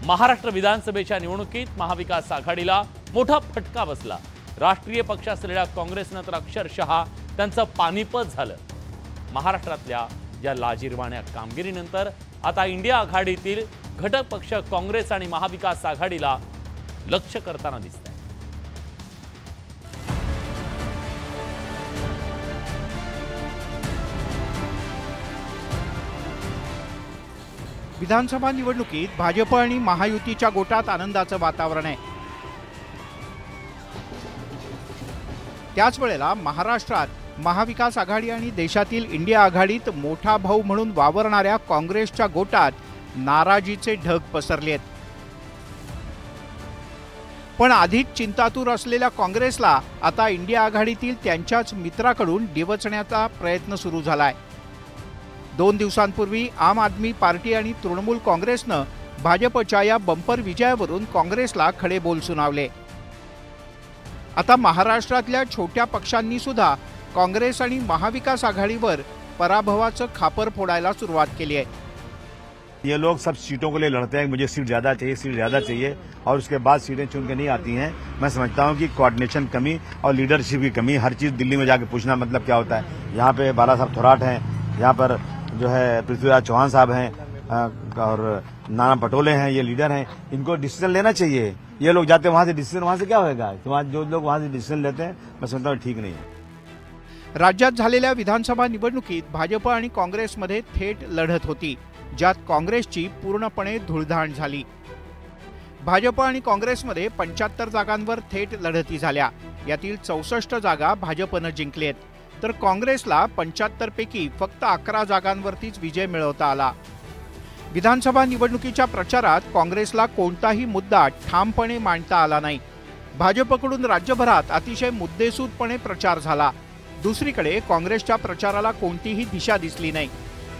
महाराष्ट्र विधानसभेच्या निवडणुकीत महाविकास आघाडीला मोठा फटका बसला। राष्ट्रीय पक्ष असलेल्या काँग्रेसनं तर अक्षरशः त्यांचं पानिपत झालं। महाराष्ट्रातल्या या लाजिरवाण्या कामगिरीनंतर आता इंडिया आघाडीतील घटक पक्ष काँग्रेस आणि महाविकास आघाडीला लक्ष करताना दिसतात। विधानसभा निवडणुकीत भाजप आणि महायुतीच्या गोटात आनंदाचं वातावरण आहे। त्याच वेळेला महाराष्ट्रात महाविकास आघाडी आणि देशातील इंडिया आघाडीत मोठा भाऊ म्हणून वावरणाऱ्या काँग्रेसच्या गोटात नाराजीचे ढग पसरलेत। पण अधिक चिंतातूर असलेल्या काँग्रेसला आता इंडिया आघाडीतील त्यांच्याच मित्राकडून डिवचण्याचा प्रयत्न सुरू झालाय। 2 दिवसांपूर्वी आम आदमी पार्टी आणि तृणमूल काँग्रेसनं भाजपच्या या बंपर विजयावरून काँग्रेसला खडे बोल सुनावले। आता महाराष्ट्रातल्या छोट्या पक्षांनी सुद्धा काँग्रेस आणि महाविकास आघाडीवर पराभवाचं खापर फोडायला सुरुवात केली आहे। ये लोग सब सीटों के लिए लड़ते हैं, मुझे सीट ज्यादा चाहिए और उसके बाद सीटें चुन के नहीं आती हैं। मैं समझता हूं कि कोऑर्डिनेशन कमी और लीडरशिप की कमी, हर चीज दिल्ली में जाके पूछना मतलब क्या होता है। यहाँ पे बाला साहब थोराट हैं, यहाँ पर जो है पृथ्वीराज चौहान साहब हैं और नाना पटोले हैं, ये लीडर हैं, इनको डिसीजन लेना चाहिए। ये लोग जाते वहां से डिसीजन, वहां से क्या होगा? जो लोग वहां से डिसीजन लेते हैं, मैं समझता हूं ठीक नहीं है। राज्यात झालेल्या विधानसभा निवडणुकीत भाजप आणि काँग्रेसमध्ये थेट लढत होती, ज्यात काँग्रेसची पूर्णपणे धुळधाण झाली। भाजप आणि काँग्रेसमध्ये 75 जागांवर थेट लढती झाल्या। यातील 64 जागा भाजपनं जिंकलेत, तर काँग्रेसला 75 पैकी फक्त 11 जागांवरतीच विजय मिळवता आला। विधानसभा निवडणुकीच्या प्रचारात काँग्रेसला कोणताही मुद्दा ठामपणे मांडता आला नाही। भाजपकडून राज्यभरात अतिशय मुद्देसूदपणे प्रचार झाला। दुसरीकडे काँग्रेसच्या प्रचाराला कोणतीही दिशा दिसली नाही।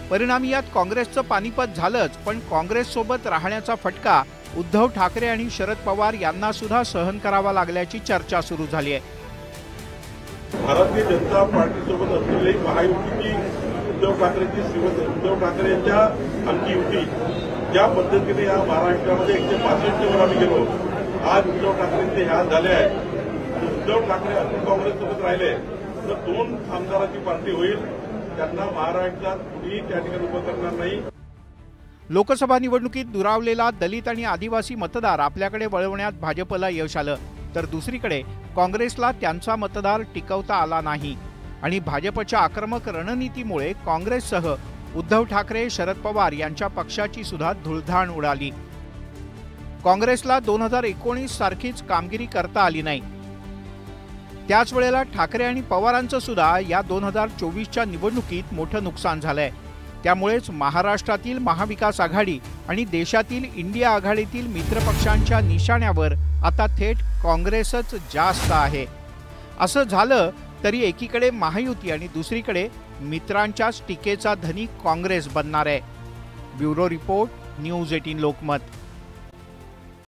परिणामी यात काँग्रेसचं पानिपत झालंच, पण काँग्रेससोबत राहण्याचा फटका उद्धव ठाकरे आणि शरद पवार यांना सुद्धा सहन करावा लागल्याची चर्चा सुरू झाली आहे। भारतीय जनता पार्टीसोबत असलेली महायुतीची उद्धव ठाकरे यांच्या आमची युती ज्या पद्धतीने या महाराष्ट्रामध्ये 165 वर आम्ही गेलो, आज उद्धव ठाकरेंचे ह्या झाले आहे। उद्धव ठाकरे अजून काँग्रेससोबत राहिले तर 2 आमदाराची पार्टी होईल, त्यांना महाराष्ट्रात कुणीही त्या ठिकाणी उभं करणार नाही। लोकसभा निवडणुकीत दुरावलेला दलित आणि आदिवासी मतदार आपल्याकडे वळवण्यात भाजपला यश आलं, तर दुसरीकडे काँग्रेसला त्यांचा मतदार टिकवता आला नाही आणि भाजपच्या आक्रमक रणनीतीमुळे काँग्रेससह उद्धव ठाकरे, शरद पवार यांच्या पक्षाची सुद्धा धुळधाण उडाली। काँग्रेसला 2019 सारखीच कामगिरी करता आली नाही। त्याच वेळेला ठाकरे आणि पवारांचं सुद्धा या 2024च्या निवडणुकीत मोठं नुकसान झालंय। त्यामुळेच महाराष्ट्रातील महाविकास आघाडी आणि देशातील इंडिया आघाडीतील मित्रपक्षांच्या निशाण्यावर आता थेट काँग्रेसच जास्त आहे। असं झालं तरी एकीकडे महायुती आणि दुसरीकडे मित्रांच्याच टीकेचा धनी काँग्रेस बनणार आहे। Bureau report, news 18 Lokmat.